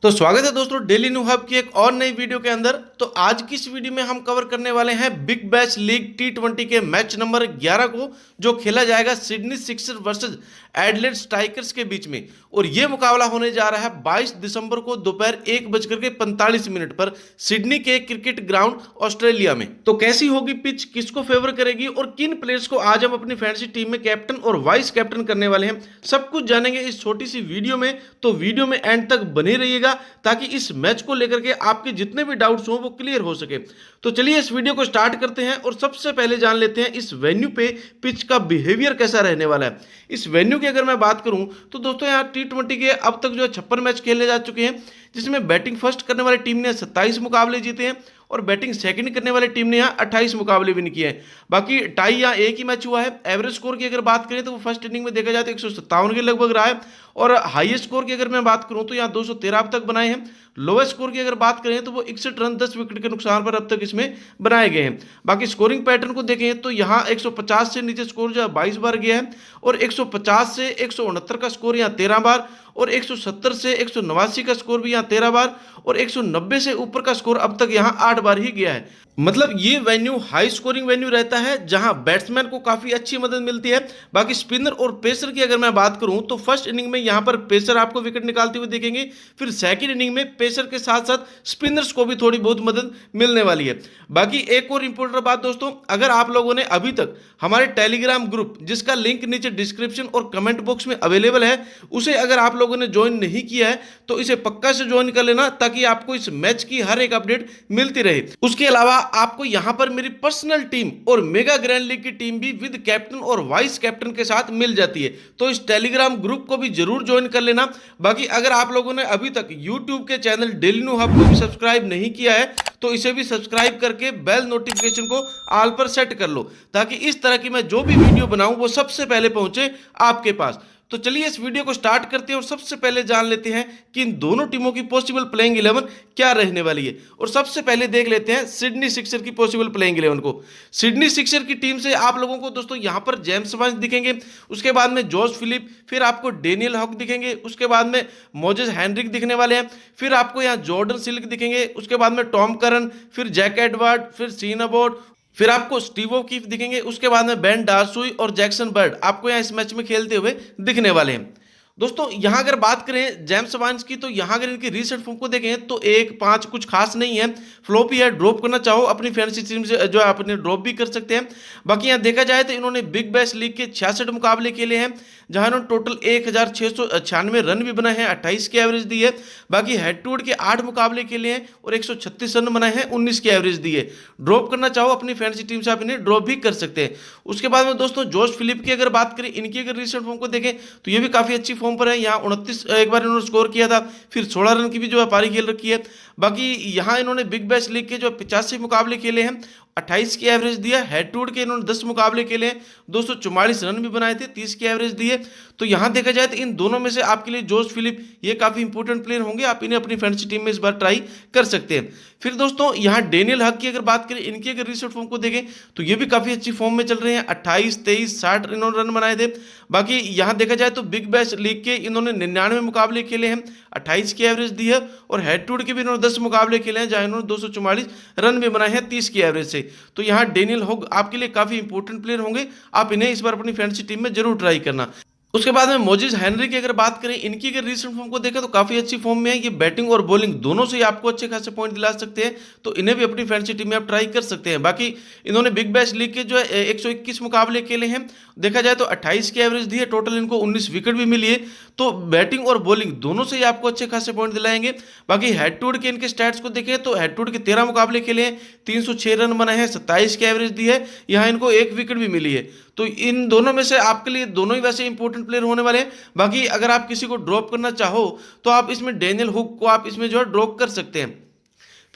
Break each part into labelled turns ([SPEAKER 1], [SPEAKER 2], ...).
[SPEAKER 1] तो स्वागत है दोस्तों डेली न्यू हब की एक और नई वीडियो के अंदर। तो आज की इस वीडियो में हम कवर करने वाले हैं बिग बैश लीग टी20 के मैच नंबर 11 को, जो खेला जाएगा Sydney Sixers versus Adelaide strikers के बीच में। और ये मुकाबला होने जा रहा है 22 दिसंबर को दोपहर 1:45 पर सिडनी के क्रिकेट ग्राउंड ऑस्ट्रेलिया में। तो कैसी होगी पिच, किसको फेवर करेगी और किन प्लेयर्स को आज हम अपनी फैंटेसी टीम में कैप्टन और वाइस कैप्टन करने वाले हैं, सब कुछ जानेंगे इस छोटी सी वीडियो में। तो वीडियो में एंड तक बने रहिएगा ताकि इस मैच को लेकर के आपके जितने भी डाउट्स हो वो क्लियर हो सके। तो चलिए इस वीडियो को स्टार्ट करते हैं और सबसे पहले जान लेते हैं इस वेन्यू पे पिच का बिहेवियर कैसा रहने वाला है। इस वेन्यू की अगर मैं बात करूं तो दोस्तों यहाँ टी20 के अब तक जो 56 मैच खेले जा चुके हैं, जिसमें बैटिंग फर्स्ट करने वाली टीम ने 27 मुकाबले जीते हैं और बैटिंग सेकंड करने वाली टीम ने यहाँ 28 मुकाबले विन किए हैं। बाकी टाई यहाँ एक ही मैच हुआ है। एवरेज स्कोर की अगर बात करें तो वो फर्स्ट इनिंग में देखा जाए तो 157 के लगभग रहा है और हाईएस्ट स्कोर की अगर मैं बात करूं तो यहाँ 213 अब तक बनाए हैं। लोएस्ट स्कोर की अगर बात करें तो वो 61 रन 10 विकेट के नुकसान पर अब तक इसमें बनाए गए हैं। बाकी स्कोरिंग पैटर्न को देखें तो यहाँ 150 से नीचे स्कोर जो 22 बार गया है और 150 से 169 का स्कोर यहाँ 13 बार और 170 से 189 का स्कोर भी यहाँ 13 बार और 190 से ऊपर का स्कोर अब तक यहाँ 8 बार ही गया है। मतलब ये वेन्यू हाई स्कोरिंग वेन्यू रहता है जहां बैट्समैन को काफी अच्छी मदद मिलती है। बाकी स्पिनर और पेसर की अगर मैं बात करूं तो फर्स्ट इनिंग में यहां पर पेसर आपको विकेट निकालते हुए देखेंगे, फिर सेकंड इनिंग में पेसर के साथ साथ स्पिनर्स को भी थोड़ी बहुत मदद मिलने वाली है। बाकी एक और इंपॉर्टेंट बात दोस्तों, अगर आप लोगों ने अभी तक हमारे टेलीग्राम ग्रुप, जिसका लिंक नीचे डिस्क्रिप्शन और कमेंट बॉक्स में अवेलेबल है, उसे अगर आप लोगों ने ज्वाइन नहीं किया है तो इसे पक्का से ज्वाइन कर लेना ताकि आपको इस मैच की हर एक अपडेट मिलती रहे। उसके अलावा आपको यहां पर मेरी पर्सनल टीम और मेगा ग्रैंड लीग की टीम भी विद कैप्टन और वाइस कैप्टन के साथ मिल जाती है, तो इस टेलीग्राम ग्रुप को भी जरूर ज्वाइन कर लेना। बाकी अगर आप लोगों ने अभी तक यूट्यूब के चैनल डेली न्यू हब को भी सब्सक्राइब नहीं किया है तो इसे भी सब्सक्राइब करके बेल नोटिफिकेशन को ऑल पर सेट कर लो ताकि इस तरह की मैं जो भी वीडियो बनाऊं वो सबसे पहले पहुंचे आपके पास। तो चलिए इस वीडियो को स्टार्ट करते हैं और सबसे पहले जान लेते हैं कि इन दोनों टीमों की पॉसिबल प्लेइंग 11 क्या रहने वाली है। और सबसे पहले देख लेते हैं सिडनी सिक्सर की पॉसिबल प्लेइंग 11 को। सिडनी सिक्सर की टीम से आप लोगों को दोस्तों यहां पर जेम्स वांस दिखेंगे, उसके बाद में जॉश फिलिप, फिर आपको डेनियल हॉक दिखेंगे, उसके बाद में मोजेस हेनरिक दिखने वाले हैं, फिर आपको यहाँ जॉर्डन सिल्क दिखेंगे, उसके बाद में टॉम करन, फिर जैक एडवर्ड, फिर सीन अबॉट, फिर आपको स्टीव ओकीफ दिखेंगे, उसके बाद में बेन डार्सुई और जैक्सन बर्ड आपको यहाँ इस मैच में खेलते हुए दिखने वाले हैं। दोस्तों यहां अगर बात करें जेम्स वांस की तो यहां अगर इनकी रीसेंट फॉर्म को देखें तो 1-5 कुछ खास नहीं है, फ्लॉप ही है। ड्रॉप करना चाहो अपनी फैंटेसी टीम से जो है अपने ड्रॉप भी कर सकते हैं। बाकी यहां देखा जाए तो इन्होंने बिग बैश लीग के 66 मुकाबले खेले हैं जहां इन्होंने टोटल 1696 रन भी बनाए हैं, 28 की एवरेज दी है। बाकी हेड टू हेड के 8 मुकाबले खेले हैं और 136 रन बनाए हैं, 19 की एवरेज दी है। ड्रॉप करना चाहो अपनी फैंटेसी टीम से आप इन्हें ड्रॉप भी कर सकते हैं। उसके बाद में दोस्तों जॉश फिलिप की अगर बात करें, इनकी अगर रिसेंट फॉर्म को देखें तो ये भी काफी अच्छी फॉर्म पर है। यहाँ 29 एक बार इन्होंने स्कोर किया था, फिर 16 रन की भी जो है पारी खेल रखी है। बाकी यहाँ इन्होंने बिग बैश लीग के जो 85 मुकाबले खेले हैं, 28 की एवरेज दिया। हेड टू हेड के इन्होंने 10 मुकाबले खेले हैं, 244 रन भी बनाए थे, 30 की एवरेज दी है। तो यहाँ देखा जाए तो इन दोनों में से आपके लिए जॉश फिलिप ये काफी इंपॉर्टेंट प्लेयर होंगे, आप इन्हें अपनी फैंटेसी टीम में इस बार ट्राई कर सकते हैं। फिर दोस्तों यहाँ डेनियल हक की अगर बात करें, इनकी अगर रिसेंट फॉर्म को देखें तो ये भी काफी अच्छी फॉर्म में चल रहे हैं, 28, 23, 60 इन्होंने रन बनाए थे। बाकी यहाँ देखा जाए तो बिग बैश लीग के इन्होंने 99 मुकाबले खेले हैं, 28 की एवरेज दी है और हेड टू हेड के भी इन्होंने 10 मुकाबले खेले हैं जहां इन्होंने 244 रन भी बनाए हैं, 30 की एवरेज से। तो यहाँ डेनियल हॉक आपके लिए काफी इंपॉर्टेंट प्लेयर होंगे, आप इन्हें इस बार अपनी फैंटेसी टीम में जरूर ट्राई करना। उसके बाद में मोजेस हेनरी की अगर बात करें, इनकी अगर रिसेंट फॉर्म को देखें तो काफी अच्छी फॉर्म में है। ये बैटिंग और बॉलिंग दोनों से ही आपको अच्छे खासे पॉइंट दिला सकते हैं, तो इन्हें भी अपनी फैंटेसी टीम में आप ट्राई कर सकते हैं। बाकी इन्होंने बिग बैश लीग के जो है 121 मुकाबले खेले हैं, देखा जाए तो 28 की एवरेज दी है, टोटल इनको 19 विकेट भी मिली है। तो बैटिंग और बॉलिंग दोनों से ही आपको अच्छे खासे पॉइंट दिलाएंगे। बाकी हेड टू हेड के इनके स्टैट्स को देखें तो हेड टू हेड के 13 मुकाबले खेले हैं, 306 रन बनाए हैं, 27 की एवरेज दी है, यहाँ इनको 1 विकेट भी मिली है। तो इन दोनों में से आपके लिए दोनों ही वैसे इंपॉर्टेंट प्लेयर होने वाले हैं। बाकी अगर आप किसी को ड्रॉप करना चाहो तो आप इसमें डेनियल हुक को आप इसमें जो है ड्रॉप कर सकते हैं।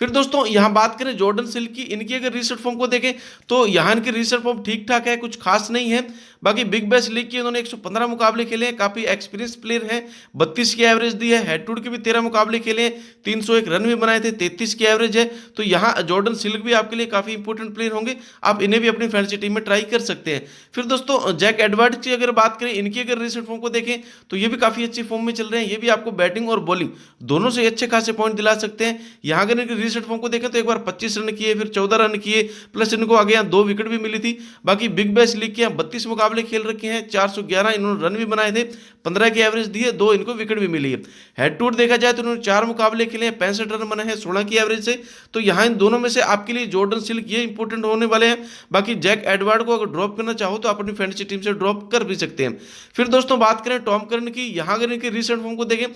[SPEAKER 1] फिर दोस्तों यहां बात करें जॉर्डन सिल्क की, इनकी अगर रिसेंट फॉर्म को देखें तो यहां इनकी रिसेंट फॉर्म ठीक ठाक है, कुछ खास नहीं है। बाकी बिग बैश लीग के इन्होंने 115 मुकाबले खेले हैं, काफी एक्सपीरियंस प्लेयर हैं, 32 की एवरेज दी है। हेड टू हेड के भी 13 मुकाबले खेले हैं, 301 रन भी बनाए थे, 33 की एवरेज है। तो यहाँ जॉर्डन सिल्क भी आपके लिए काफी इंपॉर्टेंट प्लेयर होंगे, आप इन्हें भी अपनी फैंटेसी टीम में ट्राई कर सकते हैं। फिर दोस्तों जैक एडवर्ड्स की अगर बात करें, इनकी अगर रिसेंट फॉर्म को देखें तो ये भी काफी अच्छी फॉर्म में चल रहे हैं, ये भी आपको बैटिंग और बॉलिंग दोनों से अच्छे खासे पॉइंट दिला सकते हैं। यहाँ अगर इनके रिसेंट फॉर्म को देखें तो एक बार 25 रन किए, फिर 14 रन किए, प्लस इनको आगे यहाँ 2 विकेट भी मिली थी। बाकी बिग बैश लीग के यहाँ 32 मुकाबले खेल रखे हैं, 411 इन्होंने रन भी बनाए थे, 15 की एवरेज दी है, 2 इनको विकेट भी मिली है। हेड टू हेड देखा जाए तो इन्होंने 4 मुकाबले खेले हैं, 65 रन बनाए हैं 16 की एवरेज से। तो यहाँ इन दोनों में से आपके लिए जॉर्डन सिल्क ये इंपॉर्टेंट होने वाले हैं। बाकी जैक एडवर्ड को अगर ड्रॉप करना चाहो तो आप अपनी फैंटेसी टीम से ड्रॉप कर भी सकते हैं। फिर दोस्तों बात करें टॉम करन की, यहाँ अगर इनके रिसेंट फॉर्म को देखें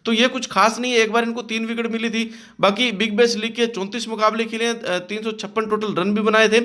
[SPEAKER 1] तो ये कुछ खास नहीं है, एक बार इनको 3 विकेट मिली थी। बाकी बिग बैश लीग के 34 मुकाबले खेले हैं, 356 टोटल रन भी बनाए थे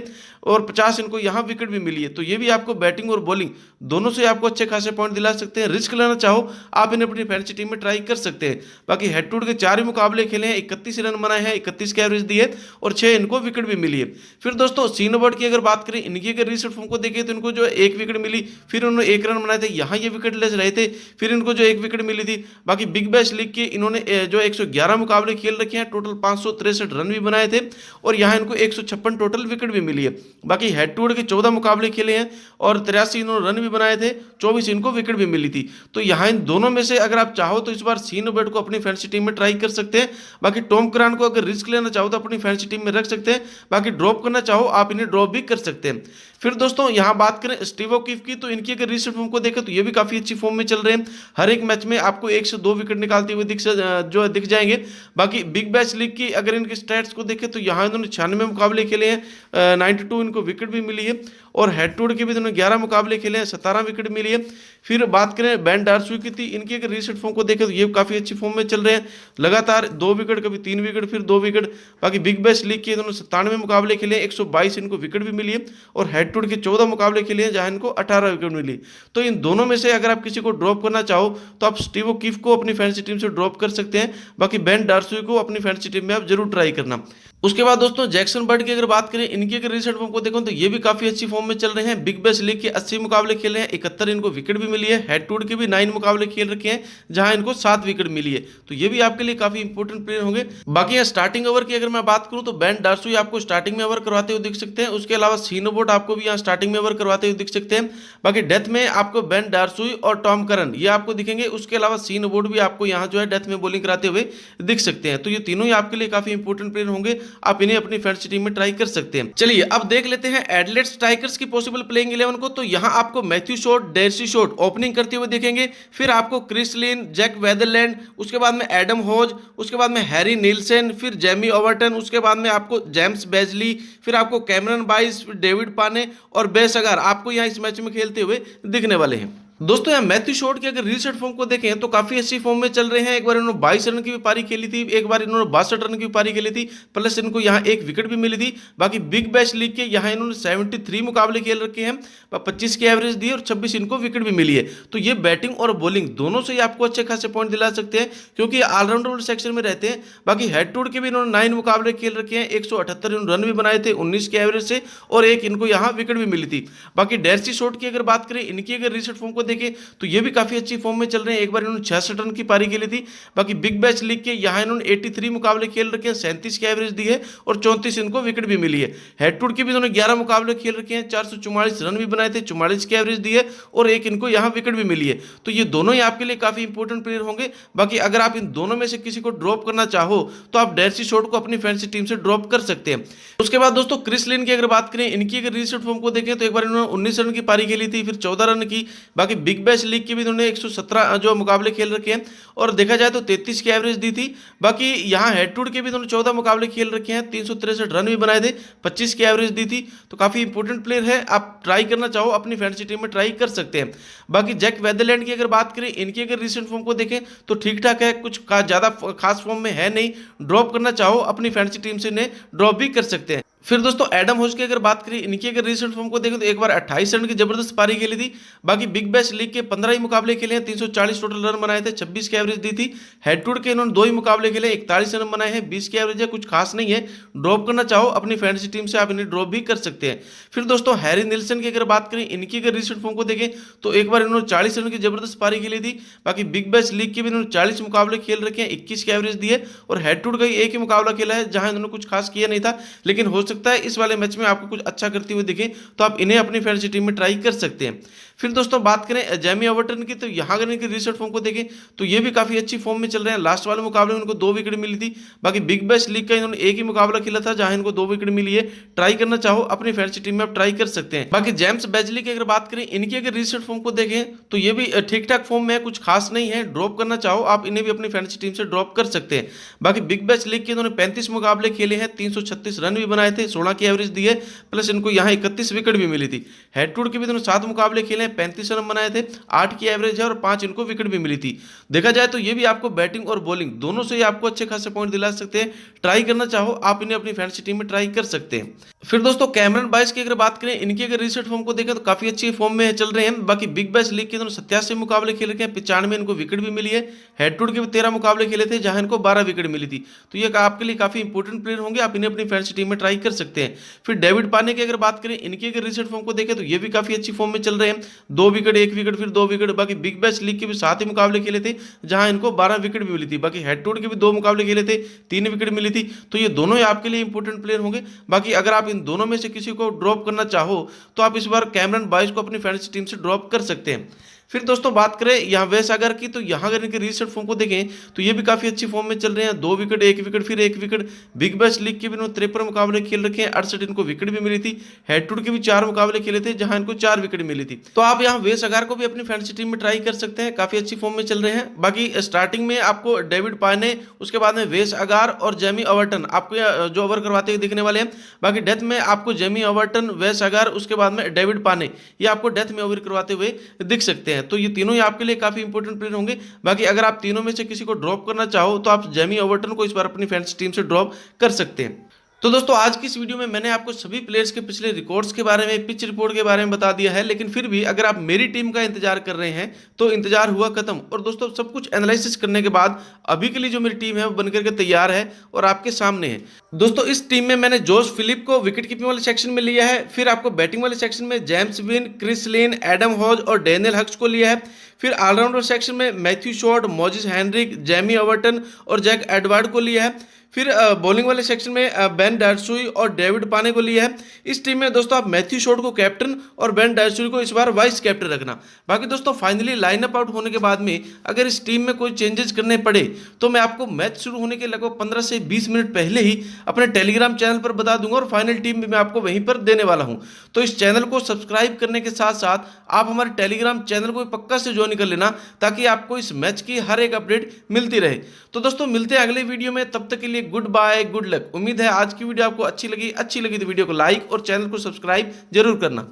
[SPEAKER 1] और 50 इनको यहाँ विकेट भी मिली है। तो ये भी आपको बैटिंग और बॉलिंग दोनों से आपको अच्छे खासे पॉइंट दिला सकते हैं। रिस्क लेना चाहो आप इन्हें अपनी फैंटेसी टीम में ट्राई कर सकते हैं। बाकी हेड टू हेड के 4 ही मुकाबले खेले हैं, 31 रन बनाए हैं, 31 की एवरेज दी है और 6 इनको विकेट भी मिली है। फिर दोस्तों सीनोबर्ड की अगर बात करें, इनकी अगर रिसेंट फॉर्म को देखें तो इनको जो 1 विकेट मिली, फिर उन्होंने 1 रन बनाए थे, यहाँ ये विकेट लेस रहे थे, फिर इनको जो 1 विकेट मिली थी। बाकी बिग बैश लीग के इन्होंने जो 111 मुकाबले खेल रखे हैं, टोटल 563 रन भी बनाए थे और यहाँ इनको 156 टोटल विकेट भी मिली है। बाकी हेड टू हेड के 14 मुकाबले खेले हैं और 83 इन्होंने रन भी बनाए थे, 24 इनको विकेट भी मिली थी। तो यहाँ इन दोनों में से अगर आप चाहो तो इस बार सीनोबर्ड को अपनी फैंटेसी टीम में ट्राई कर सकते हैं। बाकी टॉम करान को अगर रिस्क लेना चाहो तो अपनी फैंटेसी टीम में रख सकते हैं, बाकी ड्रॉप करना चाहो आप इन्हें ड्रॉप भी कर सकते हैं। फिर दोस्तों यहाँ बात करें स्टीव ओकीफ की, तो इनकी अगर रिसेंट फॉर्म को देखें तो ये भी काफी अच्छी फॉर्म में चल रहे हैं, हर एक मैच में आपको 1 से 2 विकेट निकालते हुए दिख जाएंगे। बाकी बिग बैश लीग की अगर इनके स्टैट्स को देखें तो यहाँ इन्होंने 96 मुकाबले खेले हैं, 92 इनको विकेट भी मिली है और हेड टू हेड के भी इन्होंने 11 मुकाबले खेले हैं, 17 विकेट मिली है। फिर बात करें बेन डार्सुई की थी, इनकी अगर रिसेंट फॉर्म को देखें तो ये काफी अच्छी फॉर्म में चल रहे हैं, लगातार 2 विकेट, कभी 3 विकेट, फिर 2 विकेट। बाकी बिग बैश लीग के इन्होंने 97 मुकाबले खेले हैं, 122 इनको विकेट भी मिली है और हेड टू हेड के 14 मुकाबले खेले हैं जहां इनको 18 विकेट मिली। तो इन दोनों में से अगर आप किसी को ड्रॉप करना चाहो तो आप स्टीव ओकीफ को अपनी फैंटेसी टीम से ड्रॉप कर सकते हैं। बाकी बेन डार्सुई को अपनी फैंटेसी टीम में आप जरूर ट्राई करना। उसके बाद दोस्तों जैक्सन बर्ड की अगर बात करें, इनकी अगर रिसेंट फॉर्म को देखो तो ये भी काफी अच्छी फॉर्म में चल रहे हैं। बिग बैश लीग के 80 मुकाबले खेले हैं, 71 इनको विकेट भी मिली है। हेड टू हेड के भी 9 मुकाबले खेल रखे हैं जहां इनको 7 विकेट मिली है। तो ये भी आपके लिए काफी इंपॉर्टेंट प्लेयर होंगे। बाकी यहाँ स्टार्टिंग ओवर की अगर मैं बात करूं तो बेन डार्सुई आपको स्टार्टिंग में ओवर करवाते हुए दिख सकते हैं, उसके अलावा सीनोबर्ड आपको भी यहाँ स्टार्टिंग में ओवर करवाते हुए दिख सकते हैं। बाकी डेथ में आपको बेन डार्सुई और टॉम करन ये आपको दिखेंगे, उसके अलावा सीनोबर्ड भी आपको यहाँ जो है डेथ में बॉलिंग कराते हुए दिख सकते हैं। तो ये तीनों ही आपके लिए काफी इंपॉर्टेंट प्लेयर होंगे, आप इन्हें अपनी फैंटेसी टीम में ट्राई कर सकते हैं। चलिए अब देख लेते हैं एडिलेड स्ट्राइकर्स की पॉसिबल प्लेइंग 11 को। तो यहां आपको मैथ्यू शॉट, डैर्सी शॉट ओपनिंग करते हुए दिखेंगे, फिर आपको क्रिस लिन, जैक वेदरलैंड, उसके बाद में एडम होज, उसके बाद में हैरी नीलसन, फिर जेमी ओवर्टन, उसके बाद में आपको जेम्स बेजली, फिर आपको कैमरन बाइस, फिर डेविड पाने और बेस अगर आपको यहां इस मैच में खेलते हुए दिखने वाले हैं। दोस्तों यहाँ मैथ्यू शॉट की अगर रिसेंट फॉर्म को देखें तो काफी अच्छी फॉर्म में चल रहे हैं। एक बार इन्होंने 22 रन की भी पारी खेली थी, एक बार इन्होंने 62 रन की पारी खेली थी, प्लस इनको यहाँ 1 विकेट भी मिली थी। बाकी बिग बैश लीग के यहाँ इन्होंने 73 मुकाबले खेल रखे हैं, 25 की एवरेज दी और 26 इनको विकेट भी मिली है। तो ये बैटिंग और बॉलिंग दोनों से ही आपको अच्छे खासे पॉइंट दिला सकते हैं क्योंकि ऑलराउंडर सेक्शन में रहते हैं। बाकी हेड टू हेड के भी इन्होंने 9 मुकाबले खेल रखे हैं, 178 रन भी बनाए थे 19 की एवरेज से और 1 इनको यहाँ विकेट भी मिली थी। बाकी डैर्सी शॉट की अगर बात करें, इनकी अगर रिसेंट फॉर्म को देखें तो ये काफी अच्छी फॉर्म में चल रहे हैं। एक बार इन्होंने 66 रन की पारी खेली थी। बाकी बिग बैश लीग के यहाँ इन्होंने 83 मुकाबले खेल रखे हैं, 37 की एवरेज दी है और 34 इनको विकेट भी मिली है। हेड टू हेड के भी इन्होंने 11 मुकाबले खेल रखे हैं, 444 रन भी बनाए थे, 44 की एवरेज दी है और 1 इनको यहाँ विकेट भी मिली है। तो ये दोनों ही आपके लिए काफी इंपॉर्टेंट प्लेयर होंगे। बाकी अगर आप इन दोनों में से किसी को ड्रॉप करना चाहो तो आप डैर्सी शॉट को अपनी फैंटेसी टीम से ड्रॉप कर सकते हैं। उसके बाद दोस्तों क्रिस लिन की अगर बात करें, इनकी अगर रिसेंट फॉर्म को देखें तो एक बार इन्होंने 19 रन की पारी खेली थी, फिर 14 रन की। बाकी बिग बैश लीग की भी इन्होंने 117 जो मुकाबले खेल रखे हैं और देखा जाए तो 33 की एवरेज दी थी। बाकी यहाँ हेड टू हेड के भी इन्होंने 14 मुकाबले खेल रखे हैं, 363 रन भी बनाए थे, 25 की एवरेज दी थी। तो काफी इंपॉर्टेंट प्लेयर है, आप ट्राई करना चाहो अपनी फैंटेसी टीम में ट्राई कर सकते हैं। बाकी जैक वेदरलैंड की अगर बात करें, इनकी अगर रिसेंट फॉर्म को देखें तो ठीक ठाक है, कुछ ज्यादा खास फॉर्म में है नहीं, ड्रॉप करना चाहो अपनी फैंटेसी टीम से इन्हें ड्रॉप भी कर सकते हैं। फिर दोस्तों एडम होज की अगर बात करें, इनकी अगर रिसेंट फॉर्म को देखें तो एक बार 28 रन की जबरदस्त पारी खेली थी। बाकी बिग बैश लीग के 15 ही मुकाबले खेले हैं, 340 टोटल रन बनाए थे, 26 की एवरेज दी थी। हेड टू हेड के इन्होंने 2 ही मुकाबले खेले, 41 रन बनाए हैं, 20 की एवरेज है, कुछ खास नहीं है। ड्रॉप करना चाहो अपनी फैंटेसी टीम से आप इन्हें ड्रॉप भी कर सकते हैं। फिर दोस्तों हैरी निल्सन की अगर बात करें, इनकी अगर रिसेंट फॉर्म को देखें तो एक बार इन्होंने 40 रन की जबरदस्त पारी खेली थी। बाकी बिग बैश लीग के भी इन्होंने 40 मुकाबले खेल रखे हैं, 21 की एवरेज दी है, और हेड टू हेड का एक ही मुकाबला खेला है जहां इन्होंने कुछ खास किया नहीं था। लेकिन हो सकता है इस वाले मैच में आपको कुछ अच्छा करते हुए दिखे, तो आप इन्हें अपनी फैंटेसी टीम में ट्राई कर सकते हैं। फिर दोस्तों बात करें जेमी ओवर्टन की, तो यहाँ अगर इनकी रिसेंट फॉर्म को देखें तो ये भी काफी अच्छी फॉर्म में चल रहे हैं। लास्ट वाले मुकाबले में इनको 2 विकेट मिली थी। बाकी बिग बैश लीग का इन्होंने एक ही मुकाबला खेला था जहां इनको 2 विकेट मिली है। ट्राई करना चाहो अपनी फैंटेसी टीम में आप ट्राई कर सकते हैं। बाकी जेम्स बेजली की अगर बात करें, इनकी अगर रिसेंट फॉर्म को देखें तो ये भी ठीक ठाक फॉर्म में है, कुछ खास नहीं है। ड्रॉप करना चाहो आप इन्हें भी अपनी फैंटेसी टीम से ड्रॉप कर सकते हैं। बाकी बिग बैश लीग के इन्होंने 35 मुकाबले खेले हैं, 336 रन भी बनाए थे, 16 की एवरेज दी है, प्लस इनको यहाँ 31 विकेट भी मिली थी। हेड टू हेड के भी इन्होंने 7 मुकाबले खेले हैं, 35 रन बनाए थे, 8 की एवरेज है, और 5 इनको विकेट भी मिली थी। देखा जाए तो ये भी आपको बैटिंग और बॉलिंग दोनों से ही आपको अच्छे खासे पॉइंट दिला सकते हैं। ट्राई करना चाहो आप इन्हें अपनी फैंटेसी टीम में ट्राई कर सकते हैं। फिर दोस्तों कैमरन बाइस की अगर बात करें, इनकी अगर रिसेंट फॉर्म को देखें तो काफी अच्छी फॉर्म में चल रहे हैं। बाकी बिग बैश लीग के इन्होंने 87 मुकाबले खेले हैं, 95 इनको विकेट भी मिली है। हेड टू हेड के भी 13 मुकाबले खेले थे जहां इनको 12 विकेट मिली थी। तो ये आपके लिए काफी इंपॉर्टेंट प्लेयर होंगे, आप इन्हें अपनी फैंटेसी टीम में ट्राई कर सकते हैं। फिर डेविड पाने की अगर बात करें, इनकी अगर रिसेंट फॉर्म को देखें तो ये भी काफी अच्छी फॉर्म में चल रहे हैं, 2 विकेट, 1 विकेट, फिर 2 विकेट। बाकी बिग बैश लीग के भी 7 ही मुकाबले खेले थे जहां इनको 12 विकेट भी मिली थी। बाकी हेड टू हेड के भी 2 मुकाबले खेले थे, 3 विकेट मिली थी। तो ये दोनों ही आपके लिए इंपॉर्टेंट प्लेयर होंगे। बाकी अगर आप इन दोनों में से किसी को ड्रॉप करना चाहो तो आप इस बार कैमरन बाइस को अपनी फैंटेसी टीम से ड्रॉप कर सकते हैं। फिर दोस्तों बात करें यहाँ वेस अगर की, तो यहाँ अगर इनके रिसेंट फॉर्म को देखें तो ये भी काफी अच्छी फॉर्म में चल रहे हैं, 2 विकेट, 1 विकेट, फिर 1 विकेट। बिग बैश लीग के भी इन्होंने 53 मुकाबले खेल रखे हैं, 68 इनको विकेट भी मिली थी। हेड टू हेड के भी 4 मुकाबले खेले थे जहां इनको 4 विकेट मिली थी। तो आप यहाँ वेस अगर को भी अपनी फैंटेसी टीम में ट्राई कर सकते हैं, काफी अच्छी फॉर्म में चल रहे हैं। बाकी स्टार्टिंग में आपको डेविड पाने, उसके बाद में वेस अगार और जेमी ओवर्टन आपको जो ओवर करवाते हुए दिखने वाले हैं। बाकी डेथ में आपको जेमी ओवर्टन, वेस अगार, उसके बाद में डेविड पाने, ये आपको डेथ में ओवर करवाते हुए दिख सकते हैं। तो ये तीनों ही आपके लिए काफी इंपॉर्टेंट प्लेयर होंगे। बाकी अगर आप तीनों में से किसी को ड्रॉप करना चाहो तो आप जेमी ओवर्टन को इस बार अपनी फैंटेसी टीम से ड्रॉप कर सकते हैं। तो दोस्तों आज की इस वीडियो में मैंने आपको सभी प्लेयर्स के पिछले रिकॉर्ड्स के बारे में, पिच रिपोर्ट के बारे में बता दिया है। लेकिन फिर भी अगर आप मेरी टीम का इंतजार कर रहे हैं तो इंतजार हुआ खत्म। और दोस्तों सब कुछ एनालिसिस करने के बाद अभी के लिए जो मेरी टीम है वो बनकर के तैयार है और आपके सामने है। दोस्तों इस टीम में मैंने जोश फिलिप को विकेट कीपिंग वाले सेक्शन में लिया है। फिर आपको बैटिंग वाले सेक्शन में James Vince, Chris Lynn, Adam Hose और डैनियल हक्स को लिया है। फिर ऑलराउंडर सेक्शन में Matthew Short, Moises Henriques, Jamie Overton और जैक एडवर्ड को लिया है। फिर बॉलिंग वाले सेक्शन में बेन डार्सुई और डेविड पाने को लिया है। इस टीम में दोस्तों आप मैथ्यू शॉर्ट को कैप्टन और बेन डार्सुई को इस बार वाइस कैप्टन रखना। बाकी दोस्तों फाइनली लाइनअप आउट होने के बाद में अगर इस टीम में कोई चेंजेस करने पड़े तो मैं आपको मैच शुरू होने के लगभग 15 से 20 मिनट पहले ही अपने टेलीग्राम चैनल पर बता दूंगा, और फाइनल टीम भी मैं आपको वहीं पर देने वाला हूं। तो इस चैनल को सब्सक्राइब करने के साथ साथ आप हमारे टेलीग्राम चैनल को पक्का से ज्वाइन कर लेना, ताकि आपको इस मैच की हर एक अपडेट मिलती रहे। तो दोस्तों मिलते हैं अगले वीडियो में, तब तक के लिए गुड बाय, गुड लक। उम्मीद है आज की वीडियो आपको अच्छी लगी तो वीडियो को लाइक और चैनल को सब्सक्राइब जरूर करना।